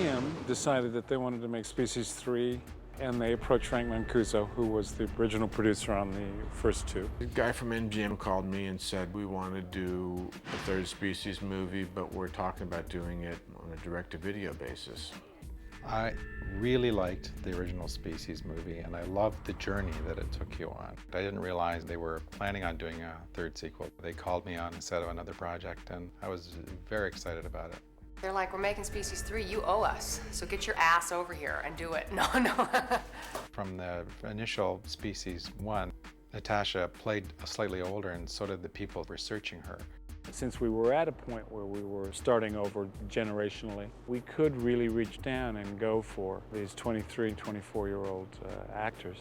MGM decided that they wanted to make Species 3, and they approached Frank Mancuso, who was the original producer on the first two. The guy from MGM called me and said, we want to do a third Species movie, but we're talking about doing it on a direct-to-video basis. I really liked the original Species movie, and I loved the journey that it took you on. I didn't realize they were planning on doing a third sequel. They called me on instead of another project, and I was very excited about it. They're like, we're making Species 3, you owe us, so get your ass over here and do it. No. From the initial Species 1, Natasha played slightly older, and so did the people researching her. Since we were at a point where we were starting over generationally, we could really reach down and go for these 23, 24-year-old actors.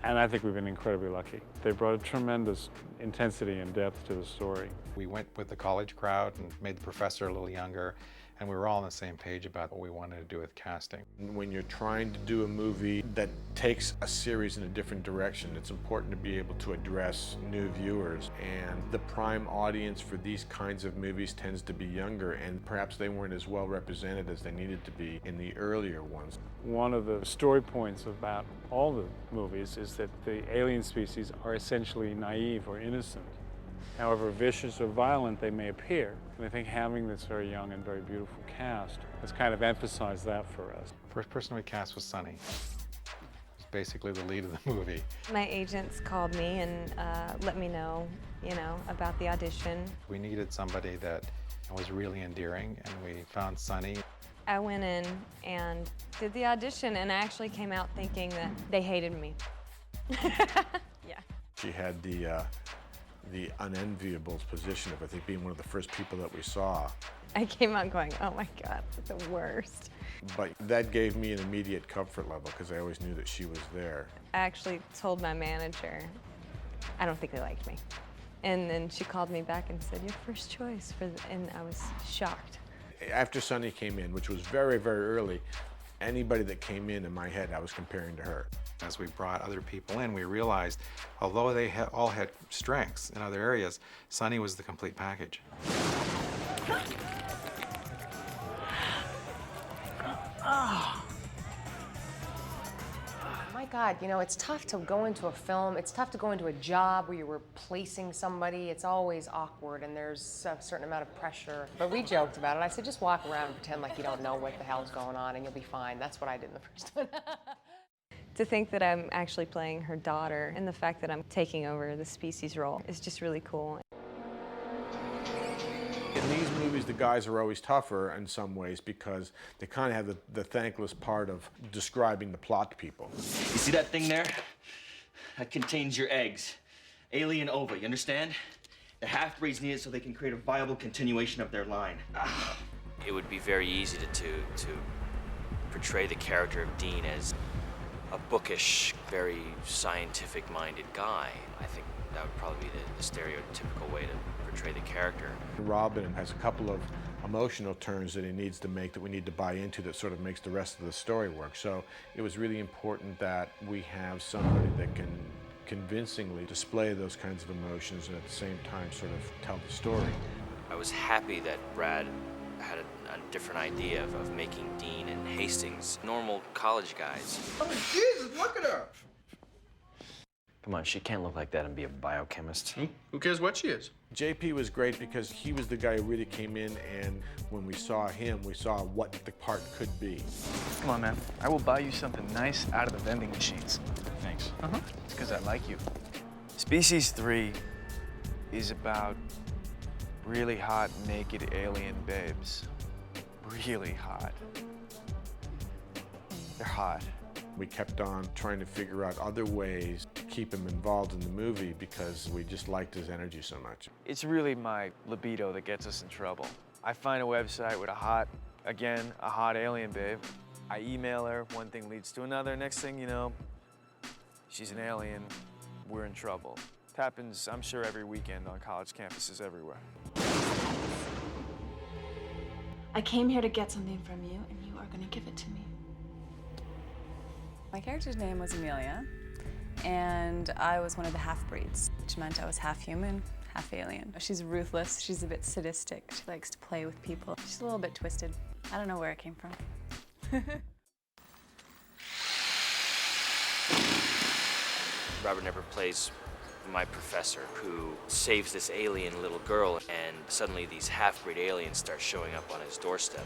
And I think we've been incredibly lucky. They brought a tremendous intensity and depth to the story. We went with the college crowd and made the professor a little younger, and we were all on the same page about what we wanted to do with casting. When you're trying to do a movie that takes a series in a different direction, it's important to be able to address new viewers. And the prime audience for these kinds of movies tends to be younger, and perhaps they weren't as well represented as they needed to be in the earlier ones. One of the story points about all the movies is that the alien species are essentially naive or innocent. However vicious or violent they may appear. And I think having this very young and very beautiful cast has kind of emphasized that for us. First person we cast was Sunny. He's basically the lead of the movie. My agents called me and let me know, about the audition. We needed somebody that was really endearing, and we found Sunny. I went in and did the audition, and I actually came out thinking that they hated me. Yeah. She had the unenviable position of, I think, being one of the first people that we saw. I came out going, oh my God, that's the worst. But that gave me an immediate comfort level because I always knew that she was there. I actually told my manager, I don't think they liked me. And then she called me back and said, your first choice, and I was shocked. After Sunny came in, which was very, very early, anybody that came in my head, I was comparing to her. As we brought other people in, we realized, although they all had strengths in other areas, Sunny was the complete package. My God, it's tough to go into a film, it's tough to go into a job where you're replacing somebody. It's always awkward and there's a certain amount of pressure. But we joked about it. I said, just walk around and pretend like you don't know what the hell's going on and you'll be fine. That's what I did in the first one. To think that I'm actually playing her daughter and the fact that I'm taking over the Species role is just really cool. In these movies, the guys are always tougher in some ways because they kind of have the thankless part of describing the plot to people. You see that thing there? That contains your eggs. Alien ova, you understand? The half-breeds need it so they can create a viable continuation of their line. It would be very easy to portray the character of Dean as a bookish, very scientific-minded guy. I think that would probably be the stereotypical way to portray the character. Robin has a couple of emotional turns that he needs to make that we need to buy into that sort of makes the rest of the story work. So it was really important that we have somebody that can convincingly display those kinds of emotions and at the same time sort of tell the story. I was happy that Brad had a different idea of making Dean and Hastings normal college guys. Oh, Jesus, look at her! Come on, she can't look like that and be a biochemist. Who cares what she is? JP was great because he was the guy who really came in, and when we saw him, we saw what the part could be. Come on, man. I will buy you something nice out of the vending machines. Thanks. It's because I like you. Species 3 is about really hot, naked alien babes. Really hot. They're hot. We kept on trying to figure out other ways to keep him involved in the movie because we just liked his energy so much. It's really my libido that gets us in trouble. I find a website with a hot alien babe. I email her, one thing leads to another. Next thing you know, she's an alien, we're in trouble. It happens, I'm sure, every weekend on college campuses everywhere. I came here to get something from you, and you are going to give it to me. My character's name was Amelia, and I was one of the half-breeds, which meant I was half human, half alien. She's ruthless, she's a bit sadistic, she likes to play with people. She's a little bit twisted. I don't know where it came from. Robert Nepper plays my professor who saves this alien little girl, and suddenly these half-breed aliens start showing up on his doorstep.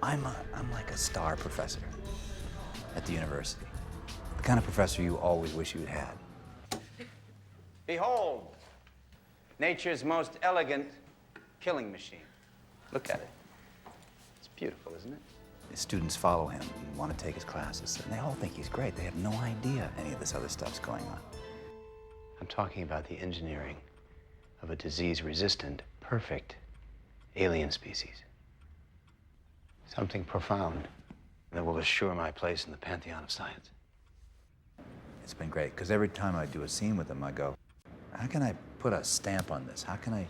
I'm like a star professor at the university. The kind of professor you always wish you'd had. Behold, nature's most elegant killing machine. Look at it. It's beautiful, isn't it? His students follow him and want to take his classes, and they all think he's great. They have no idea any of this other stuff's going on. I'm talking about the engineering of a disease-resistant, perfect alien species. Something profound that will assure my place in the pantheon of science. It's been great, because every time I do a scene with him, I go, how can I put a stamp on this? How can I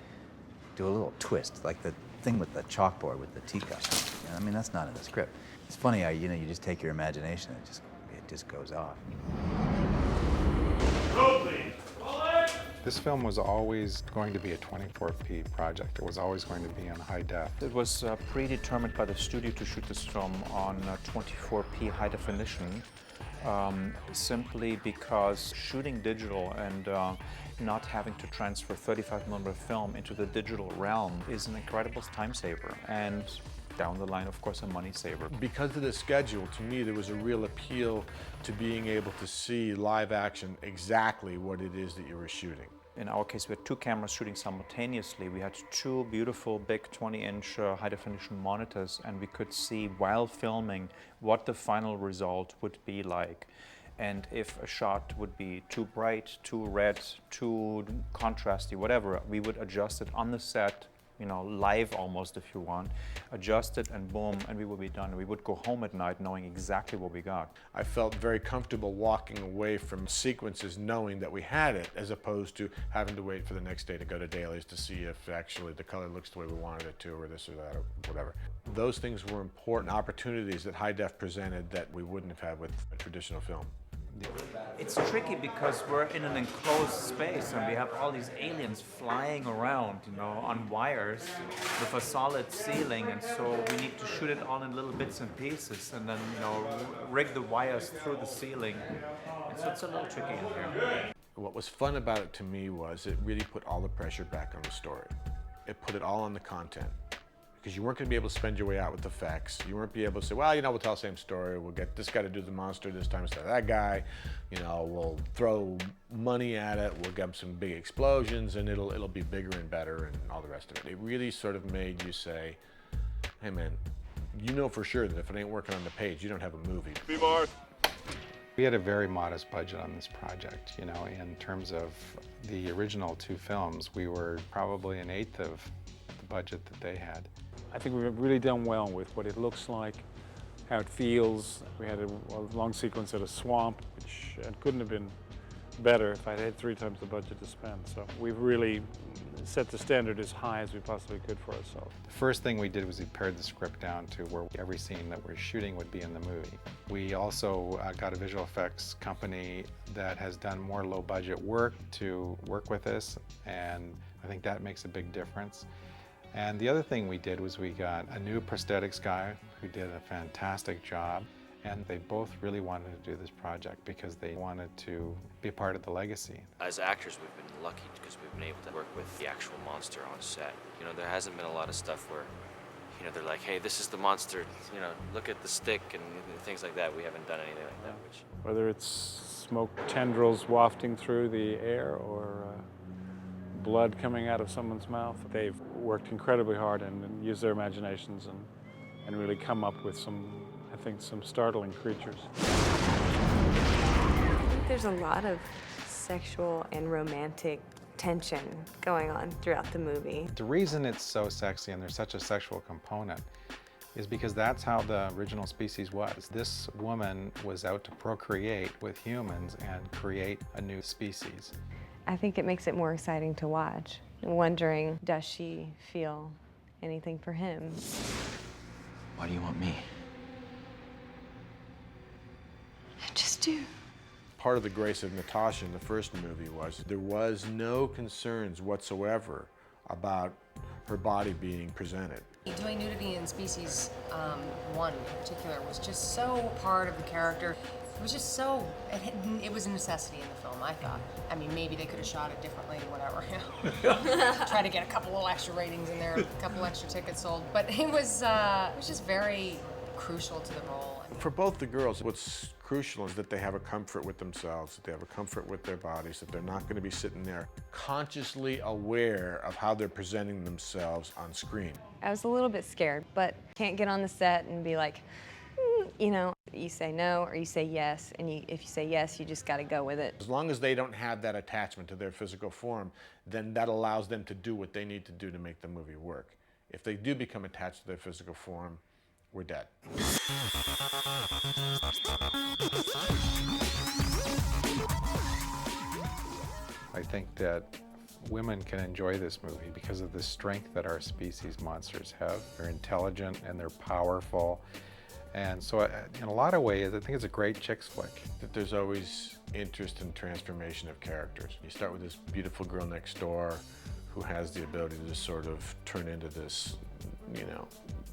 do a little twist, like the thing with the chalkboard with the teacup? You know, I mean, that's not in the script. It's funny how, you know, you just take your imagination and it just goes off. This film was always going to be a 24p project. It was always going to be on high def. It was predetermined by the studio to shoot this film on 24p high definition, simply because shooting digital and not having to transfer 35mm film into the digital realm is an incredible time saver, and down the line, of course, a money saver. Because of the schedule, to me, there was a real appeal to being able to see live action exactly what it is that you were shooting. In our case, we had two cameras shooting simultaneously. We had two beautiful, big 20-inch high-definition monitors, and we could see while filming what the final result would be like. And if a shot would be too bright, too red, too contrasty, whatever, we would adjust it on the set, you know, live almost if you want, adjust it and boom, and we would be done. We would go home at night knowing exactly what we got. I felt very comfortable walking away from sequences knowing that we had it, as opposed to having to wait for the next day to go to dailies to see if actually the color looks the way we wanted it to, or this or that, or whatever. Those things were important opportunities that high def presented that we wouldn't have had with a traditional film. It's tricky because we're in an enclosed space and we have all these aliens flying around, you know, on wires with a solid ceiling, and so we need to shoot it all in little bits and pieces and then, you know, rig the wires through the ceiling. And so it's a little tricky in here. What was fun about it to me was it really put all the pressure back on the story. It put it all on the content. Because you weren't going to be able to spend your way out with effects. You weren't be able to say, well, you know, we'll tell the same story. We'll get this guy to do the monster this time instead of that guy. You know, we'll throw money at it. We'll get some big explosions, and it'll be bigger and better and all the rest of it. It really sort of made you say, hey, man, you know for sure that if it ain't working on the page, you don't have a movie. We had a very modest budget on this project. You know, in terms of the original two films, we were probably an eighth of the budget that they had. I think we've really done well with what it looks like, how it feels. We had a long sequence at a swamp, which couldn't have been better if I'd had 3 times the budget to spend. So we've really set the standard as high as we possibly could for ourselves. The first thing we did was we pared the script down to where every scene that we're shooting would be in the movie. We also got a visual effects company that has done more low budget work to work with us, and I think that makes a big difference. And the other thing we did was we got a new prosthetics guy who did a fantastic job, and they both really wanted to do this project because they wanted to be a part of the legacy. As actors, we've been lucky because we've been able to work with the actual monster on set. You know, there hasn't been a lot of stuff where, you know, they're like, hey, this is the monster, you know, look at the stick and things like that. We haven't done anything like that. Whether it's smoke tendrils wafting through the air or blood coming out of someone's mouth, they've worked incredibly hard and used their imaginations and really come up with some startling creatures. I think there's a lot of sexual and romantic tension going on throughout the movie. The reason it's so sexy and there's such a sexual component is because that's how the original species was. This woman was out to procreate with humans and create a new species. I think it makes it more exciting to watch. Wondering, does she feel anything for him? Why do you want me? I just do. Part of the grace of Natasha in the first movie was there was no concerns whatsoever about her body being presented. Doing nudity in Species 1 in particular was just so part of the character. It was just so, it was a necessity in the film, I thought. I mean, maybe they could have shot it differently, whatever. Try to get a couple of extra ratings in there, a couple extra tickets sold. But it was just very crucial to the role. For both the girls, what's crucial is that they have a comfort with themselves, that they have a comfort with their bodies, that they're not going to be sitting there consciously aware of how they're presenting themselves on screen. I was a little bit scared, but can't get on the set and be like, you know, you say no or you say yes, and if you say yes, you just got to go with it. As long as they don't have that attachment to their physical form, then that allows them to do what they need to do to make the movie work. If they do become attached to their physical form, we're dead. I think that women can enjoy this movie because of the strength that our species monsters have. They're intelligent and they're powerful. And so in a lot of ways, I think it's a great chicks flick. That there's always interest in transformation of characters. You start with this beautiful girl next door who has the ability to just sort of turn into this, you know,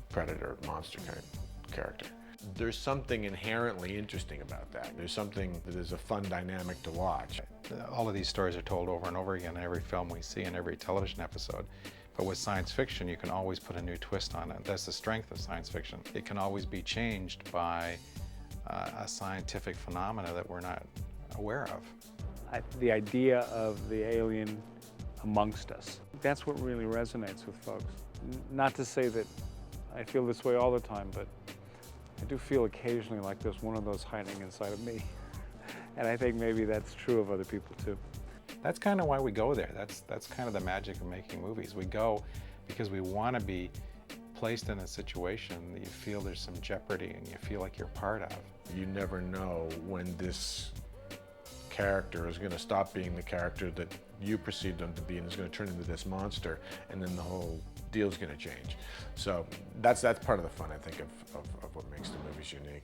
predator, monster kind of character. There's something inherently interesting about that. There's something that is a fun dynamic to watch. All of these stories are told over and over again in every film we see, in every television episode. But with science fiction, you can always put a new twist on it. That's the strength of science fiction. It can always be changed by a scientific phenomena that we're not aware of. The idea of the alien amongst us, that's what really resonates with folks. Not to say that I feel this way all the time, but I do feel occasionally like there's one of those hiding inside of me. And I think maybe that's true of other people too. That's kind of why we go there. That's kind of the magic of making movies. We go because we want to be placed in a situation that you feel there's some jeopardy and you feel like you're part of. You never know when this character is going to stop being the character that you perceive them to be and is going to turn into this monster, and then the whole deal's going to change. So that's part of the fun, I think, of what makes the movies unique.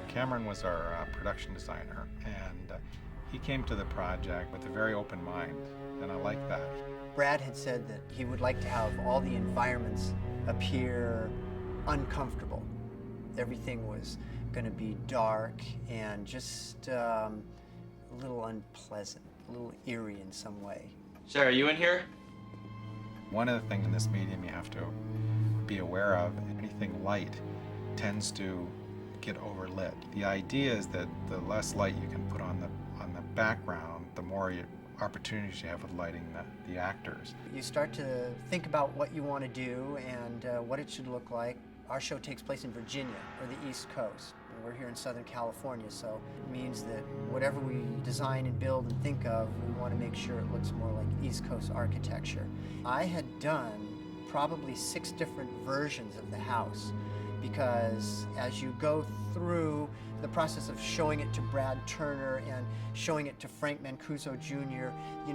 Cameron was our production designer, and he came to the project with a very open mind, and I like that. Brad had said that he would like to have all the environments appear uncomfortable. Everything was going to be dark and just a little unpleasant, a little eerie in some way. Sarah, are you in here? One of the things in this medium you have to be aware of, anything light tends to get overlit. The idea is that the less light you can put on the background, the more opportunities you have with lighting the actors. You start to think about what you want to do and what it should look like. Our show takes place in Virginia, or the East Coast. We're here in Southern California, so it means that whatever we design and build and think of, we want to make sure it looks more like East Coast architecture. I had done probably 6 different versions of the house, because as you go through the process of showing it to Brad Turner and showing it to Frank Mancuso Jr.,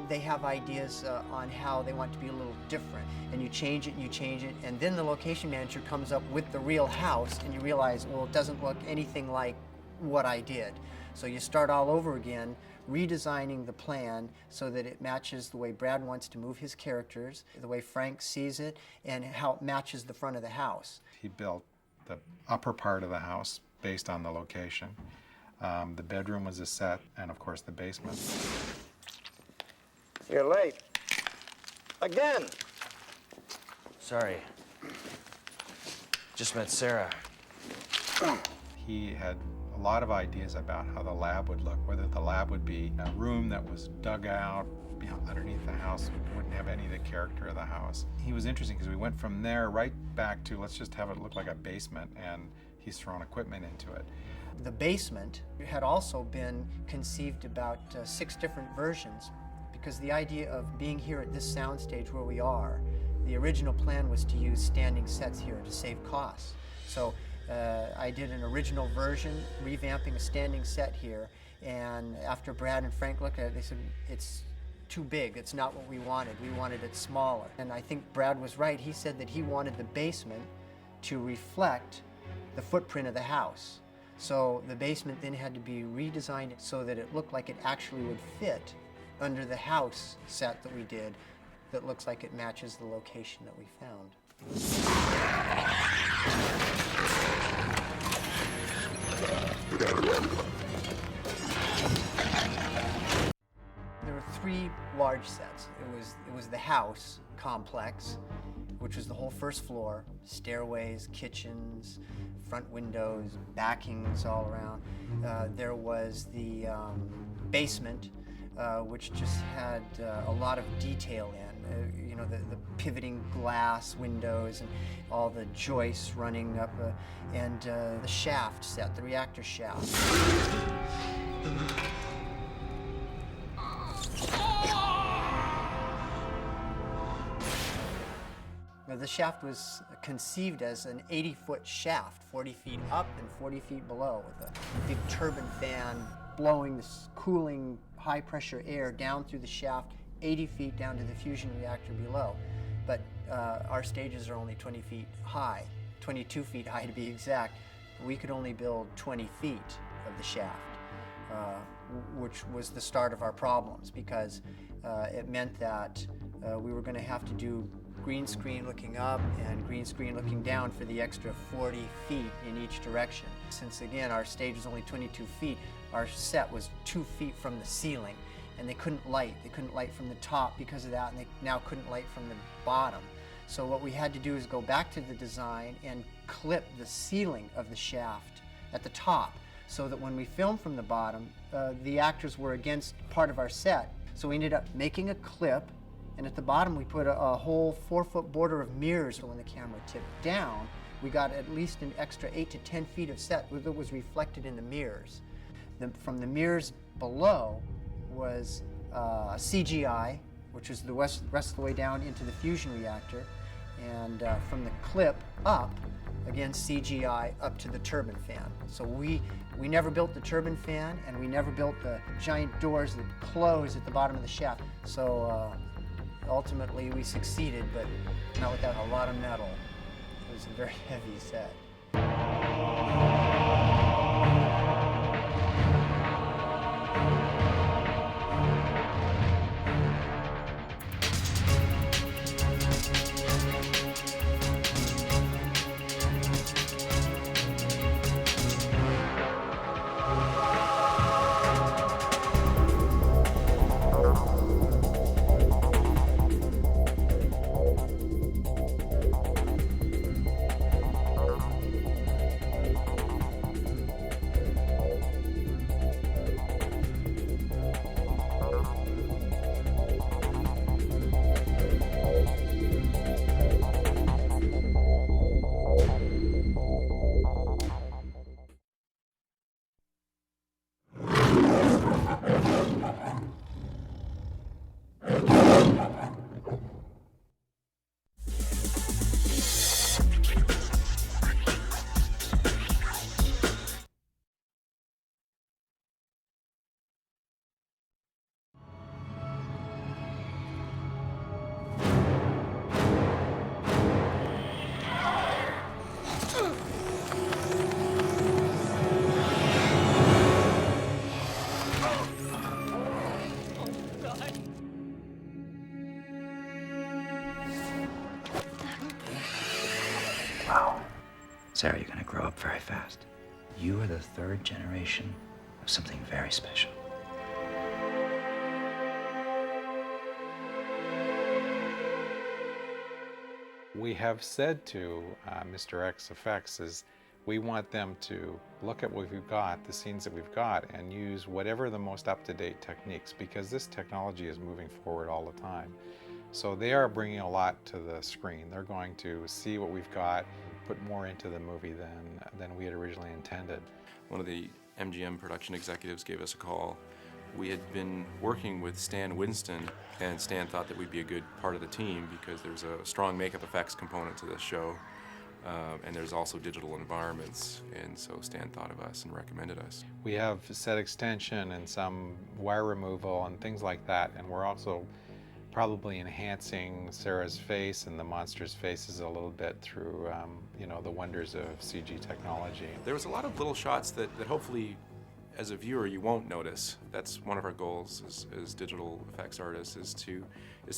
they have ideas on how they want it to be a little different. And you change it and you change it, and then the location manager comes up with the real house, and you realize, well, it doesn't look anything like what I did. So you start all over again, redesigning the plan so that it matches the way Brad wants to move his characters, the way Frank sees it, and how it matches the front of the house. He built the upper part of the house based on the location. The bedroom was a set, and of course the basement. You're late. Again. Sorry. Just met Sarah. He had a lot of ideas about how the lab would look, whether the lab would be a room that was dug out, underneath the house, wouldn't have any of the character of the house. He was interesting because we went from there right back to let's just have it look like a basement, and he's thrown equipment into it. The basement had also been conceived about 6 different versions, because the idea of being here at this soundstage where we are, the original plan was to use standing sets here to save costs. So I did an original version, revamping a standing set here, and after Brad and Frank looked at it, they said, it's too big, it's not what we wanted it smaller. And I think Brad was right. He said that he wanted the basement to reflect the footprint of the house. So the basement then had to be redesigned so that it looked like it actually would fit under the house set that we did, that looks like it matches the location that we found. There were 3 large sets. It was the house complex, which was the whole first floor, stairways, kitchens, front windows, backings all around. There was the basement, which just had a lot of detail in. You know, the pivoting glass windows and all the joists running up, and the shaft set, the reactor shaft. Now, the shaft was conceived as an 80-foot shaft, 40 feet up and 40 feet below, with a big turbine fan blowing this cooling, high-pressure air down through the shaft, 80 feet down to the fusion reactor below. But our stages are only 20 feet high, 22 feet high to be exact. We could only build 20 feet of the shaft, which was the start of our problems, because it meant that we were going to have to do green screen looking up and green screen looking down for the extra 40 feet in each direction. Since again our stage was only 22 feet, our set was 2 feet from the ceiling, and they couldn't light. They couldn't light from the top because of that, and they now couldn't light from the bottom. So what we had to do is go back to the design and clip the ceiling of the shaft at the top, so that when we filmed from the bottom, the actors were against part of our set. So we ended up making a clip, and at the bottom we put a whole 4-foot border of mirrors. So when the camera tipped down, we got at least an extra 8 to 10 feet of set that was reflected in the mirrors. From the mirrors below was CGI, which was the rest of the way down into the fusion reactor, and from the clip up, again CGI up to the turbine fan. So we never built the turbine fan, and we never built the giant doors that close at the bottom of the shaft. So ultimately we succeeded, but not without a lot of metal. It was a very heavy set. Wow. Sarah, you're going to grow up very fast. You are the third generation of something very special. We have said to Mr. X Effects is we want them to look at what we've got, the scenes that we've got, and use whatever the most up-to-date techniques, because this technology is moving forward all the time. So they are bringing a lot to the screen. They're going to see what we've got, put more into the movie than we had originally intended. One of the MGM production executives gave us a call. We had been working with Stan Winston, and Stan thought that we'd be a good part of the team because there's a strong makeup effects component to this show, and there's also digital environments, and so Stan thought of us and recommended us. We have set extension and some wire removal and things like that, and we're also probably enhancing Sarah's face and the monster's faces a little bit through you know, the wonders of CG technology. There was a lot of little shots that hopefully as a viewer you won't notice. That's one of our goals as digital effects artists, is to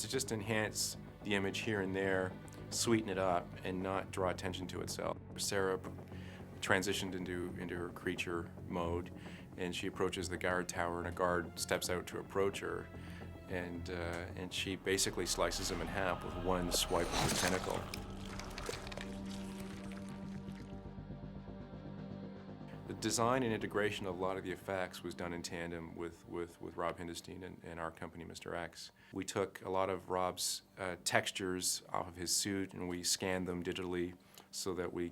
just enhance the image here and there, sweeten it up, and not draw attention to itself. Sarah transitioned into her creature mode, and she approaches the guard tower, and a guard steps out to approach her, and she basically slices him in half with one swipe of her tentacle. The design and integration of a lot of the effects was done in tandem with Rob Hindestein and our company, Mr. X. We took a lot of Rob's textures off of his suit, and we scanned them digitally so that we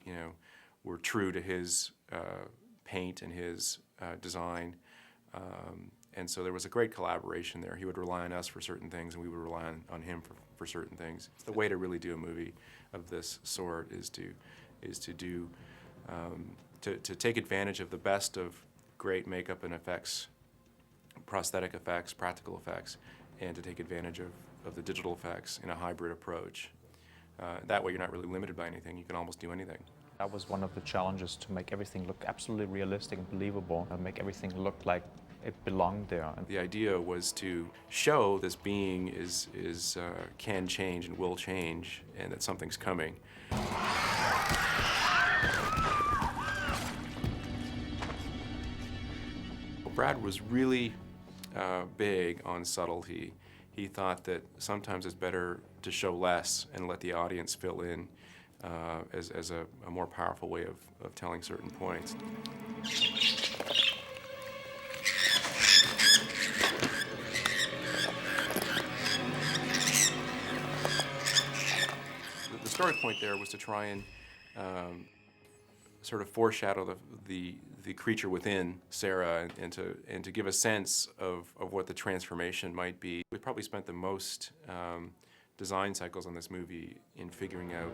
you know, were true to his paint and his design. And so there was a great collaboration there. He would rely on us for certain things, and we would rely on him for certain things. The way to really do a movie of this sort is to take advantage of the best of great makeup and effects, prosthetic effects, practical effects, and to take advantage of the digital effects in a hybrid approach. That way you're not really limited by anything. You can almost do anything. That was one of the challenges, to make everything look absolutely realistic and believable, and make everything look like it belonged there. The idea was to show this being can change and will change, and that something's coming. Brad was really big on subtlety. He thought that sometimes it's better to show less and let the audience fill in as a more powerful way of telling certain points. The story point there was to try and sort of foreshadow the creature within Sarah, and to give a sense of what the transformation might be. We probably spent the most design cycles on this movie in figuring out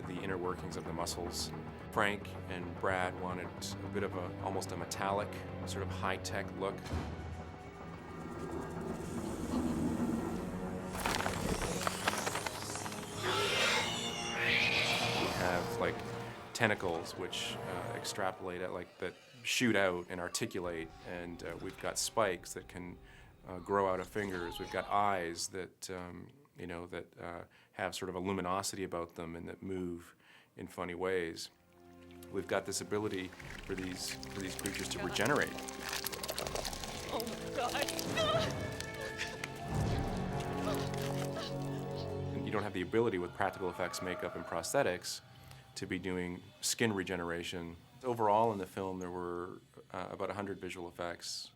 the inner workings of the muscles. Frank and Brad wanted a bit of almost a metallic, sort of high-tech look. We have like tentacles which extrapolate at that shoot out and articulate, and we've got spikes that can grow out of fingers. We've got eyes that you know, that have sort of a luminosity about them and that move in funny ways. We've got this ability for these creatures to regenerate. Oh my God. And you don't have the ability with practical effects, makeup, and prosthetics to be doing skin regeneration. Overall in the film there were about 100 visual effects.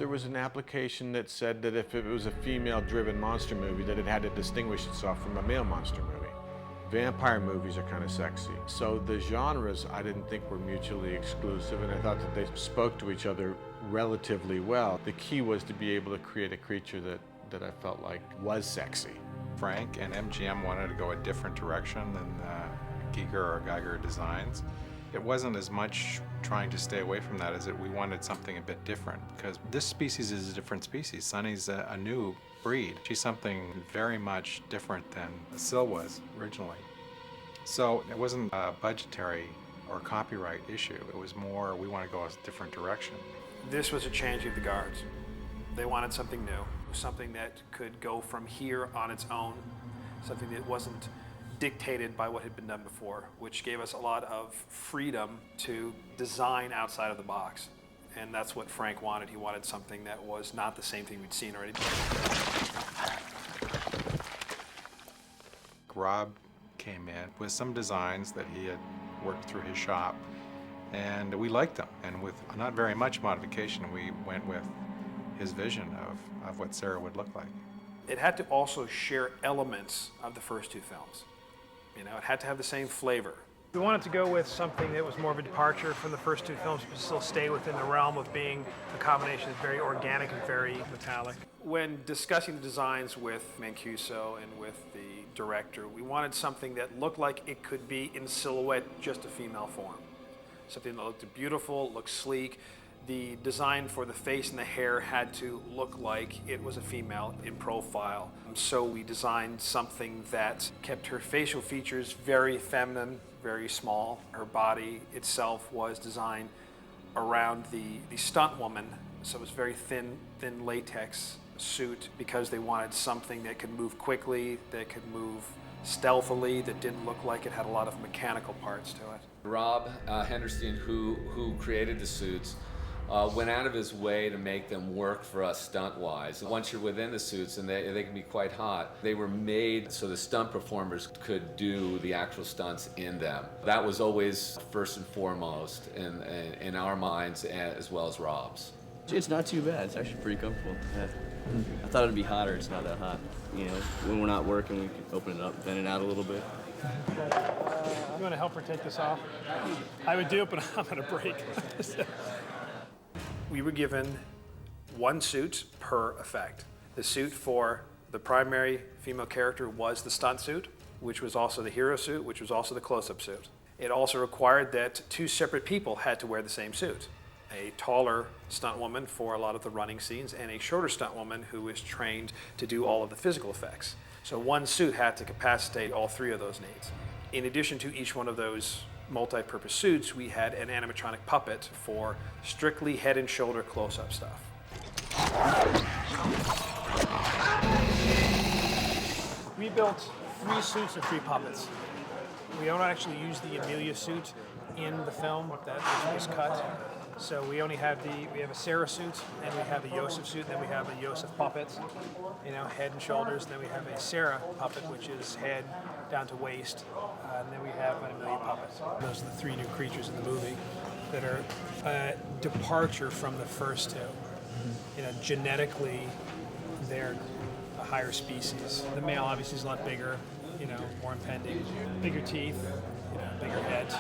there was an application that said that if it was a female-driven monster movie, that it had to distinguish itself from a male monster movie. Vampire movies are kind of sexy. So the genres I didn't think were mutually exclusive, and I thought that they spoke to each other relatively well. The key was to be able to create a creature that I felt like was sexy. Frank and MGM wanted to go a different direction than Giger or Geiger Designs. It wasn't as much trying to stay away from that as we wanted something a bit different, because this species is a different species. Sunny's a new breed. She's something very much different than Syl was originally. So it wasn't a budgetary or copyright issue. It was more, we want to go a different direction. This was a change of the guards. They wanted something new, something that could go from here on its own, something that wasn't dictated by what had been done before, which gave us a lot of freedom to design outside of the box. And that's what Frank wanted. He wanted something that was not the same thing we'd seen already. Rob came in with some designs that he had worked through his shop, and we liked them. And with not very much modification, we went with his vision of what Sarah would look like. It had to also share elements of the first two films. You know, it had to have the same flavor. We wanted to go with something that was more of a departure from the first two films, but still stay within the realm of being a combination that's very organic and very metallic. When discussing the designs with Mancuso and with the director, we wanted something that looked like it could be in silhouette just a female form. Something that looked beautiful, looked sleek. The design for the face and the hair had to look like it was a female in profile. So we designed something that kept her facial features very feminine, very small. Her body itself was designed around the stunt woman, so it was very thin latex suit, because they wanted something that could move quickly, that could move stealthily, that didn't look like it had a lot of mechanical parts to it. Rob Henderson, who created the suits, went out of his way to make them work for us stunt-wise. Once you're within the suits, and they can be quite hot, they were made so the stunt performers could do the actual stunts in them. That was always first and foremost in our minds, as well as Rob's. It's not too bad. It's actually pretty comfortable. Yeah. I thought it'd be hotter. It's not that hot. You know, when we're not working, we can open it up, vent it out a little bit. You want to help her take this off? I would do it, but I'm at a break. We were given one suit per effect. The suit for the primary female character was the stunt suit, which was also the hero suit, which was also the close-up suit. It also required that two separate people had to wear the same suit. A taller stunt woman for a lot of the running scenes, and a shorter stunt woman who was trained to do all of the physical effects. So one suit had to capacitate all three of those needs. In addition to each one of those multi-purpose suits, we had an animatronic puppet for strictly head and shoulder close-up stuff. We built 3 suits and 3 puppets. We don't actually use the Amelia suit in the film that was cut. So we only have we have a Sarah suit, and we have a Yosef suit, and then we have a Yosef puppet, you know, head and shoulders. And then we have a Sarah puppet, which is head down to waist, and then we have an Amelia puppet. Those are the 3 new creatures in the movie that are a departure from the first 2. You know, genetically, they're a higher species. The male obviously is a lot bigger, you know, more impending, bigger teeth, you know, bigger head.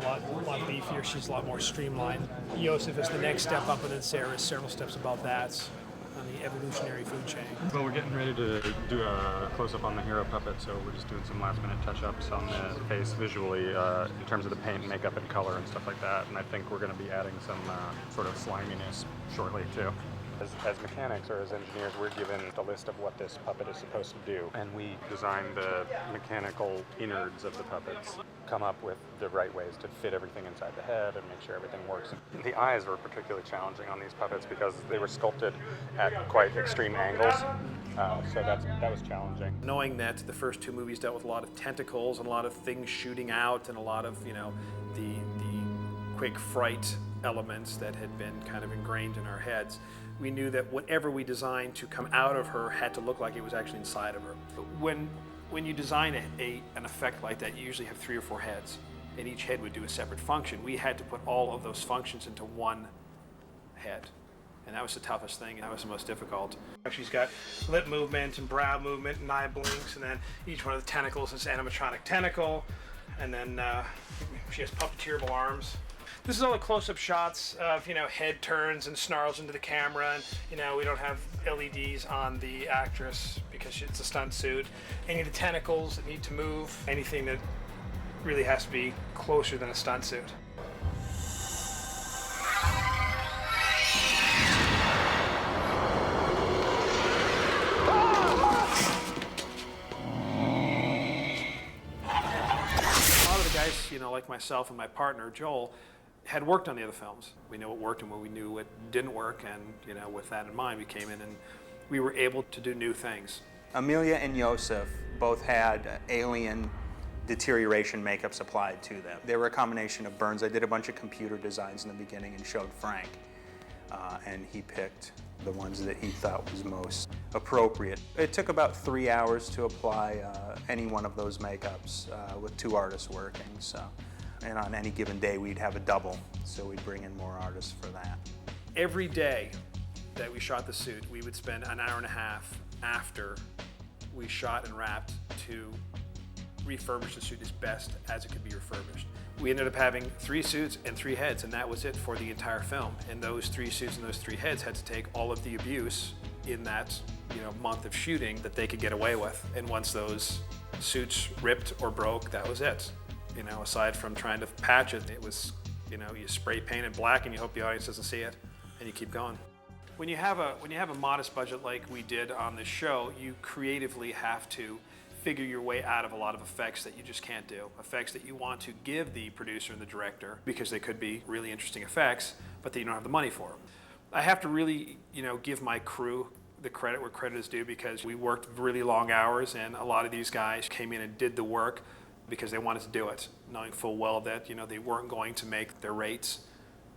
A lot beefier. She's a lot more streamlined. Yosef is the next step up, and then Sarah is several steps above that on the evolutionary food chain. Well, we're getting ready to do a close-up on the hero puppet, so we're just doing some last-minute touch-ups on the face visually in terms of the paint, makeup, and color and stuff like that. And I think we're going to be adding some sort of sliminess shortly, too. As mechanics or as engineers, we're given the list of what this puppet is supposed to do, and we design the mechanical innards of the puppets, come up with the right ways to fit everything inside the head and make sure everything works. The eyes were particularly challenging on these puppets because they were sculpted at quite extreme angles, so that was challenging. Knowing that the first 2 movies dealt with a lot of tentacles and a lot of things shooting out and a lot of, you know, the quick fright elements that had been kind of ingrained in our heads, we knew that whatever we designed to come out of her had to look like it was actually inside of her. When you design an effect like that, you usually have 3 or 4 heads, and each head would do a separate function. We had to put all of those functions into one head, And that was the toughest thing, and that was the most difficult. She's got lip movement and brow movement and eye blinks, and then each one of the tentacles is animatronic tentacle, and then she has puppeteerable arms. This is all the close-up shots of, head turns and snarls into the camera, and, we don't have LEDs on the actress because it's a stunt suit. Any of the tentacles that need to move, anything that really has to be closer than a stunt suit. Like myself and my partner, Joel, had worked on the other films. We knew what worked and what we knew what didn't work, and with that in mind, we came in and we were able to do new things. Amelia and Yosef both had alien deterioration makeups applied to them. They were a combination of burns. I did a bunch of computer designs in the beginning and showed Frank, and he picked the ones that he thought was most appropriate. It took about 3 hours to apply any one of those makeups with 2 artists working. And on any given day, we'd have a double, so we'd bring in more artists for that. Every day that we shot the suit, we would spend an hour and a half after we shot and wrapped to refurbish the suit as best as it could be refurbished. We ended up having 3 suits and 3 heads, and that was it for the entire film. And those 3 suits and those 3 heads had to take all of the abuse in that month of shooting that they could get away with. And once those suits ripped or broke, that was it. Aside from trying to patch it, it was, you spray paint it black and you hope the audience doesn't see it, and you keep going. When you have a modest budget like we did on this show, you creatively have to figure your way out of a lot of effects that you just can't do. Effects that you want to give the producer and the director because they could be really interesting effects, but that you don't have the money for them. I have to really, give my crew the credit where credit is due, because we worked really long hours, and a lot of these guys came in and did the work because they wanted to do it, knowing full well that they weren't going to make their rates,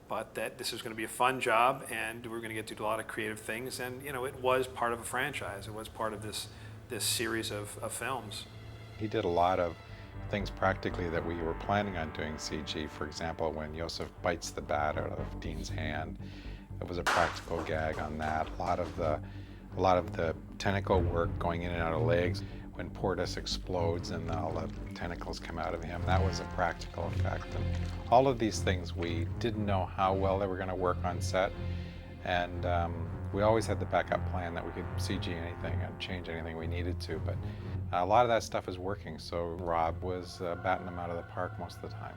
but that this was going to be a fun job and we were going to get to do a lot of creative things. And it was part of a franchise. It was part of this series of films. He did a lot of things practically that we were planning on doing CG. For example, when Yosef bites the bat out of Dean's hand, it was a practical gag on that. A lot of the tentacle work going in and out of legs. When Portis explodes and all the tentacles come out of him, that was a practical effect. And all of these things, we didn't know how well they were going to work on set, and we always had the backup plan that we could CG anything and change anything we needed to, but a lot of that stuff is working, so Rob was batting them out of the park most of the time.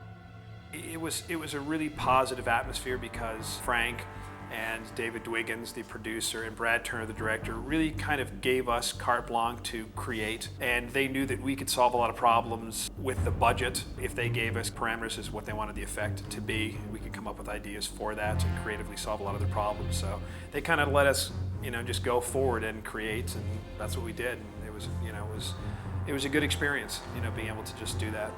It was a really positive atmosphere because Frank and David Dwiggins, the producer, and Brad Turner, the director, really kind of gave us carte blanche to create. And they knew that we could solve a lot of problems with the budget. If they gave us parameters as what they wanted the effect to be, we could come up with ideas for that and creatively solve a lot of their problems. So they kind of let us, just go forward and create, and that's what we did. And it was a good experience, being able to just do that.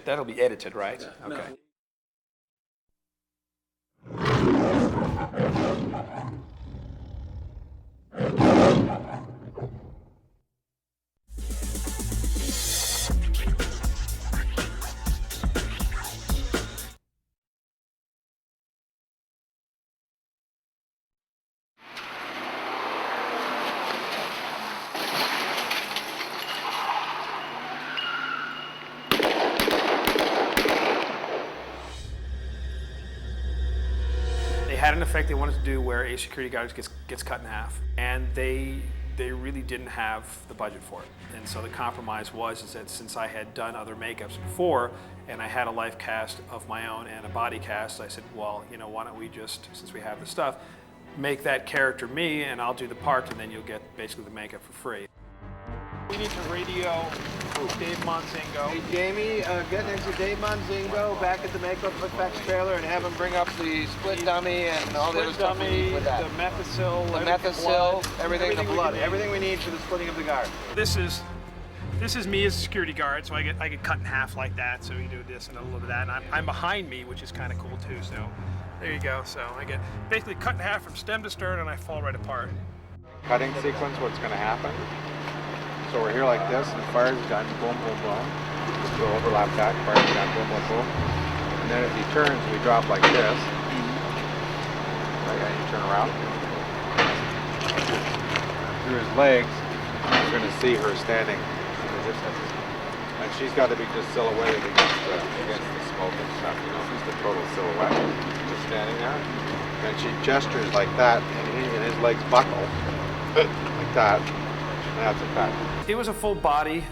That'll be edited, right? Yeah, okay. No. Had an effect they wanted to do where a security guard gets cut in half, and they they really didn't have the budget for it. And so the compromise was is that since I had done other makeups before, and I had a life cast of my own and a body cast, I said, well, you know, why don't we just, since we have the stuff, make that character me, and I'll do the part, and then you'll get basically the makeup for free. We need to radio Dave Monzingo. Hey, Jamie, get into Dave Monzingo back at the Makeup Effects trailer and have him bring up the split dummy and all the other stuff we need for that. The Methicil, the Methicil, everything, the blood, everything we need for the splitting of the guard. This is me as a security guard, so I get cut in half like that. So you do this and a little bit of that, and I'm behind me, which is kind of cool too. So there you go. So I get basically cut in half from stem to stern, and I fall right apart. Cutting sequence, what's going to happen? So we're here like this, and fire's gun, boom, boom, boom. We'll overlap that, fire's gun, boom, boom, boom. And then as he turns, we drop like this. Right, and you turn around. Through his legs, you're going to see her standing in the distance. And she's got to be just silhouetted against the smoke and stuff, you know, just a total silhouette. Just standing there. And she gestures like that, and his legs buckle, like that. And that's a cut. It was a full body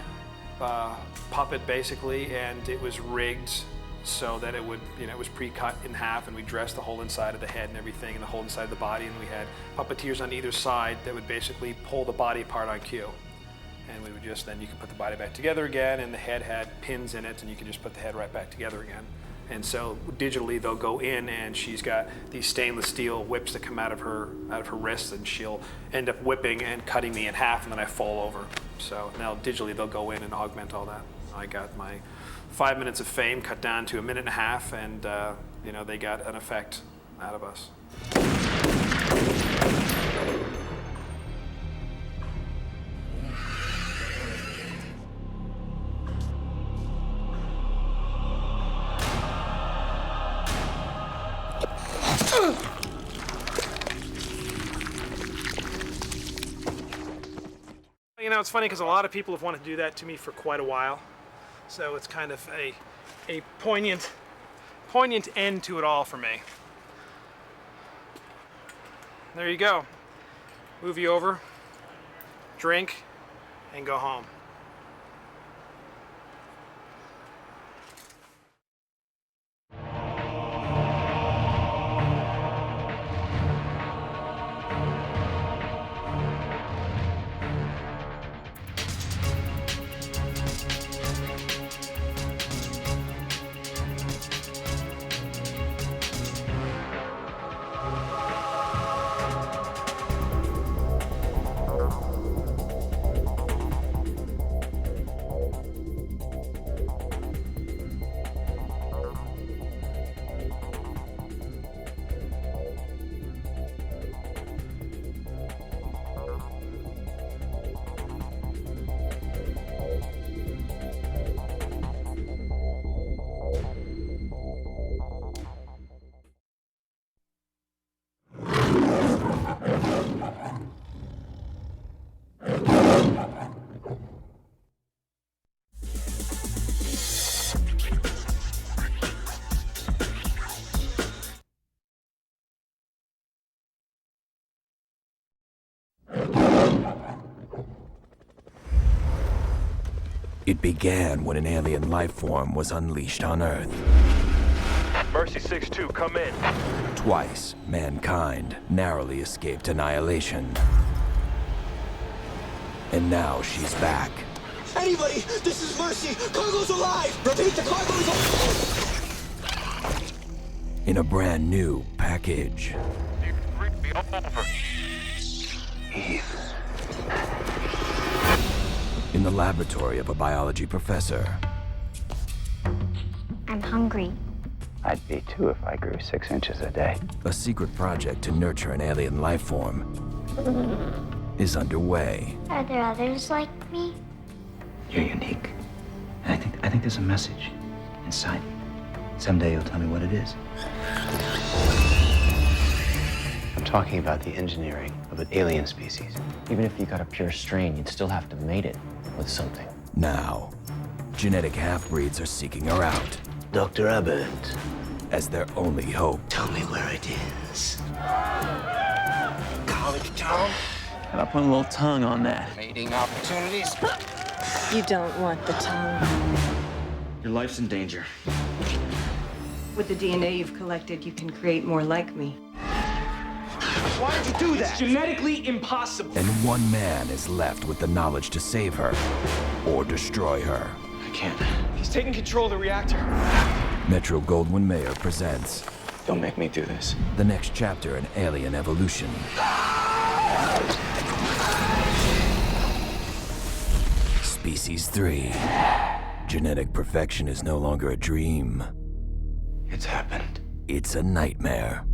puppet basically, and it was rigged so that it would, you know, it was pre-cut in half, and we dressed the whole inside of the head and everything, and the whole inside of the body, and we had puppeteers on either side that would basically pull the body apart on cue. And we would just, then you could put the body back together again, and the head had pins in it, and you could just put the head right back together again. And so digitally they'll go in, and she's got these stainless steel whips that come out of her wrists, and she'll end up whipping and cutting me in half, and then I fall over. So now digitally they'll go in and augment all that. I got my 5 minutes of fame cut down to a minute and a half, and you know, they got an effect out of us. You know, it's funny because a lot of people have wanted to do that to me for quite a while. So it's kind of a poignant end to it all for me. There you go. Movie over, drink, and go home. It began when an alien life form was unleashed on Earth. Mercy 6-2, come in. Twice, mankind narrowly escaped annihilation. And now she's back. Anybody, this is Mercy. Cargo's alive. Repeat, the cargo's alive. In a brand new package. In the laboratory of a biology professor. I'm hungry. I'd be too if I grew 6 inches a day. A secret project to nurture an alien life form is underway. Are there others like me? You're unique. And I think there's a message inside you. Someday you'll tell me what it is. I'm talking about the engineering of an alien species. Even if you got a pure strain, you'd still have to mate it with something. Now, genetic half-breeds are seeking her out. Dr. Abbott. As their only hope. Tell me where it is. College town? How about putting a little tongue on that? Mating opportunities. You don't want the tongue. Your life's in danger. With the DNA you've collected, you can create more like me. Why did you do that? It's genetically impossible. And one man is left with the knowledge to save her or destroy her. I can't. He's taking control of the reactor. Metro-Goldwyn-Mayer presents... Don't make me do this. The next chapter in alien evolution. Species 3. Genetic perfection is no longer a dream. It's happened. It's a nightmare.